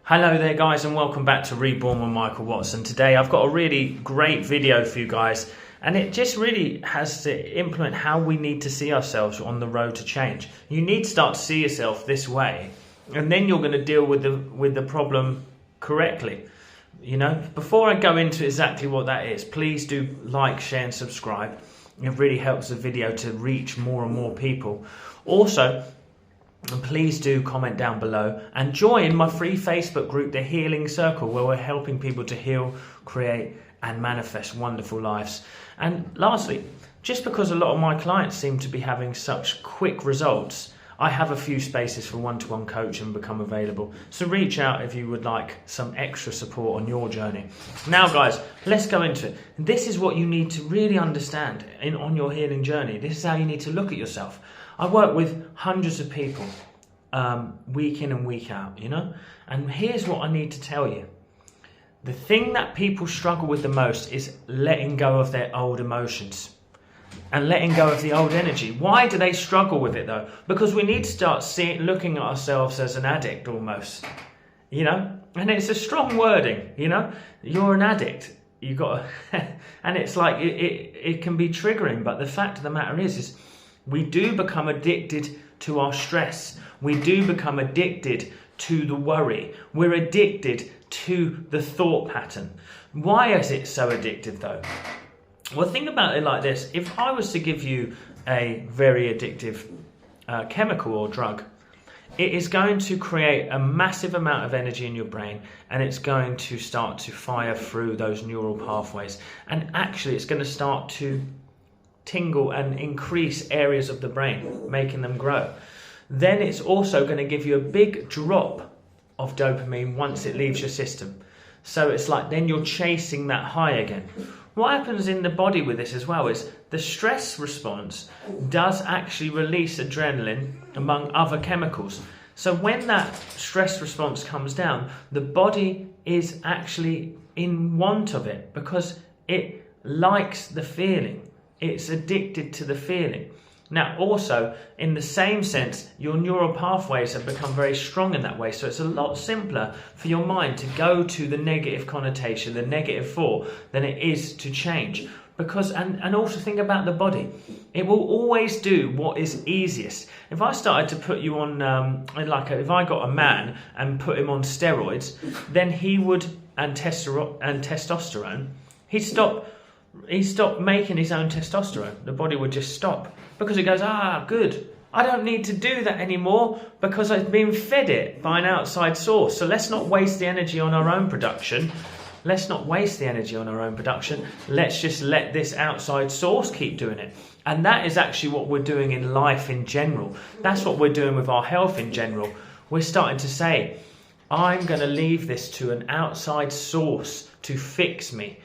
Hello there guys, and welcome back to Reborn with Michael Watson. Today I've got a really great video for you guys, and it just really has to implement how we need to see ourselves on the road to change. You need to start to see yourself this way, and then you're going to deal with the problem correctly. You know, before I go into exactly what that is, please do like, share and subscribe. It really helps the video to reach more and more people. Also, and please do comment down below and join my free Facebook group, The Healing Circle, where we're helping people to heal, create and manifest wonderful lives. And lastly, just because a lot of my clients seem to be having such quick results, I have a few spaces for one-to-one coaching become available. So reach out if you would like some extra support on your journey. Now guys, let's go into it. This is what you need to really understand on your healing journey. This is how you need to look at yourself. I work with hundreds of people week in and week out, you know, and here's what I need to tell you. The thing that people struggle with the most is letting go of their old emotions and letting go of the old energy. Why do they struggle with it though? Because we need to start looking at ourselves as an addict almost, you know, and it's a strong wording, you know, you're an addict. You got to, and it's like it can be triggering, but the fact of the matter is we do become addicted to our stress. We do become addicted to the worry. We're addicted to the thought pattern. Why is it so addictive though? Well, think about it like this. If I was to give you a very addictive chemical or drug, it is going to create a massive amount of energy in your brain, and it's going to start to fire through those neural pathways. And actually it's going to start to tingle and increase areas of the brain, making them grow. Then it's also going to give you a big drop of dopamine once it leaves your system. So it's like then you're chasing that high again. What happens in the body with this as well is the stress response does actually release adrenaline among other chemicals. So when that stress response comes down, the body is actually in want of it because it likes the feeling. It's addicted to the feeling. Now also, in the same sense, your neural pathways have become very strong in that way. So it's a lot simpler for your mind to go to the negative connotation, the negative thought, than it is to change. Because, and also think about the body. It will always do what is easiest. If I started to put you on, if I got a man and put him on steroids, then he would, and testosterone, he'd stop making his own testosterone. The body would just stop because it goes, good. I don't need to do that anymore because I've been fed it by an outside source. So let's not waste the energy on our own production. Let's just let this outside source keep doing it. And that is actually what we're doing in life in general. That's what we're doing with our health in general. We're starting to say, I'm going to leave this to an outside source to fix me.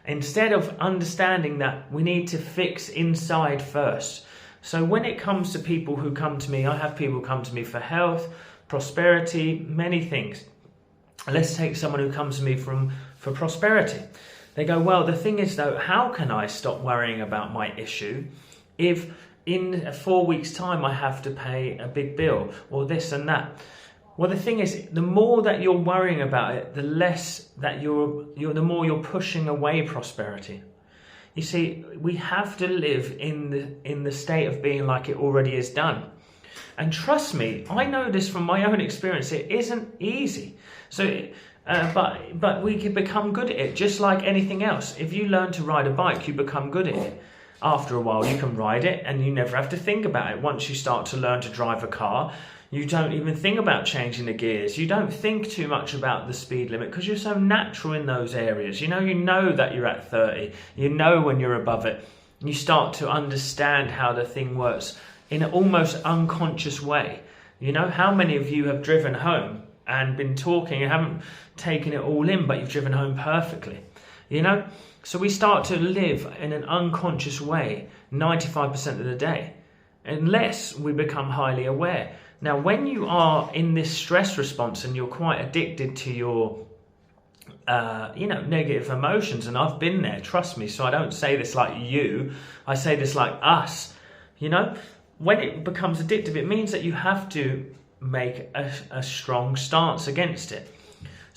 Instead of understanding that we need to fix inside first. So when it comes to people who come to me, I have people come to me for health, prosperity, many things. Let's take someone who comes to me for prosperity. They go, well, the thing is though, how can I stop worrying about my issue if in 4 weeks' time I have to pay a big bill or this and that? Well, the thing is, the more that you're worrying about it, the less that the more you're pushing away prosperity. You see, we have to live in the state of being like it already is done. And trust me, I know this from my own experience. It isn't easy. So, but we can become good at it, just like anything else. If you learn to ride a bike, you become good at it. After a while, you can ride it, and you never have to think about it. Once you start to learn to drive a car, you don't even think about changing the gears. You don't think too much about the speed limit because you're so natural in those areas. You know that you're at 30. You know when you're above it. You start to understand how the thing works in an almost unconscious way. You know, how many of you have driven home and been talking and haven't taken it all in, but you've driven home perfectly? You know? So we start to live in an unconscious way 95% of the day, unless we become highly aware. Now, when you are in this stress response and you're quite addicted to your, negative emotions, and I've been there, trust me, so I don't say this like you, I say this like us, when it becomes addictive, it means that you have to make a strong stance against it.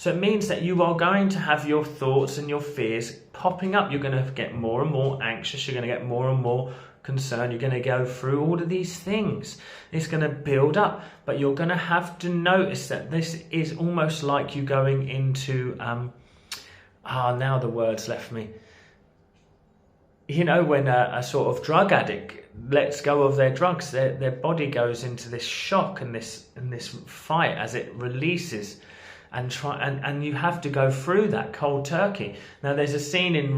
So it means that you are going to have your thoughts and your fears popping up. You're going to get more and more anxious. You're going to get more and more concerned. You're going to go through all of these things. It's going to build up. But you're going to have to notice that this is almost like you going into... now the words left me. You know, when a sort of drug addict lets go of their drugs, their body goes into this shock and this fight as it releases, and you have to go through that cold turkey. Now, there's a scene in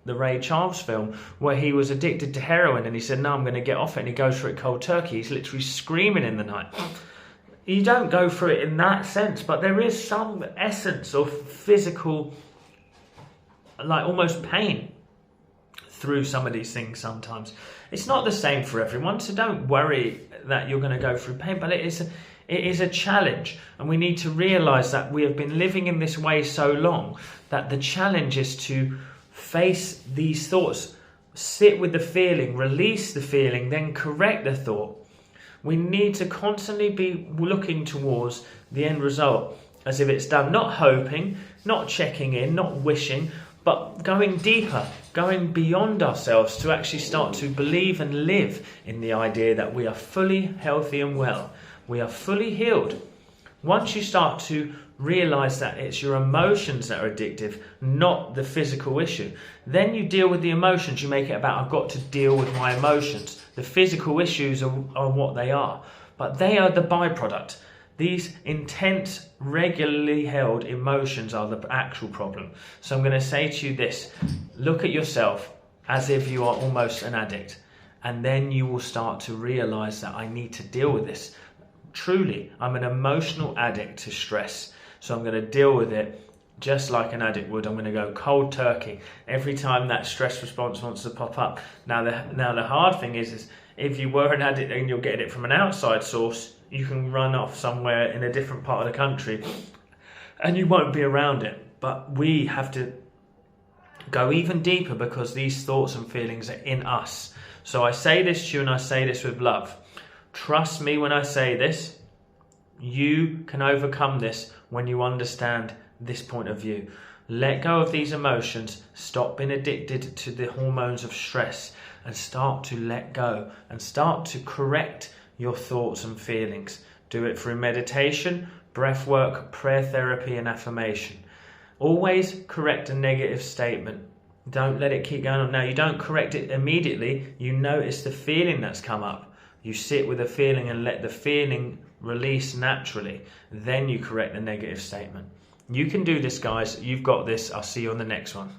the Ray Charles film where he was addicted to heroin, and he said, "No, I'm going to get off it," and he goes through it cold turkey. He's literally screaming in the night. You don't go through it in that sense, but there is some essence of physical, like almost pain through some of these things sometimes. It's not the same for everyone, so don't worry that you're going to go through pain, but it is a challenge, and we need to realize that we have been living in this way so long that the challenge is to face these thoughts, sit with the feeling, release the feeling, then correct the thought. We need to constantly be looking towards the end result as if it's done, not hoping, not checking in, not wishing, but going deeper, going beyond ourselves to actually start to believe and live in the idea that we are fully healthy and well. We are fully healed. Once you start to realize that it's your emotions that are addictive, not the physical issue, then you deal with the emotions. You make it about, I've got to deal with my emotions. The physical issues are what they are, but they are the byproduct. These intense, regularly held emotions are the actual problem. So I'm going to say to you this: look at yourself as if you are almost an addict, and then you will start to realize that I need to deal with this. Truly, I'm an emotional addict to stress, so I'm going to deal with it just like an addict would. I'm going to go cold turkey every time that stress response wants to pop up. Now the hard thing is if you were an addict and you're getting it from an outside source, you can run off somewhere in a different part of the country and you won't be around it. But we have to go even deeper because these thoughts and feelings are in us. So I say this to you, and I say this with love. Trust me when I say this. You can overcome this when you understand this point of view. Let go of these emotions. Stop being addicted to the hormones of stress and start to let go and start to correct your thoughts and feelings. Do it through meditation, breath work, prayer therapy, and affirmation. Always correct a negative statement. Don't let it keep going on. Now, you don't correct it immediately. You notice the feeling that's come up. You sit with the feeling and let the feeling release naturally. Then you correct the negative statement. You can do this, guys. You've got this. I'll see you on the next one.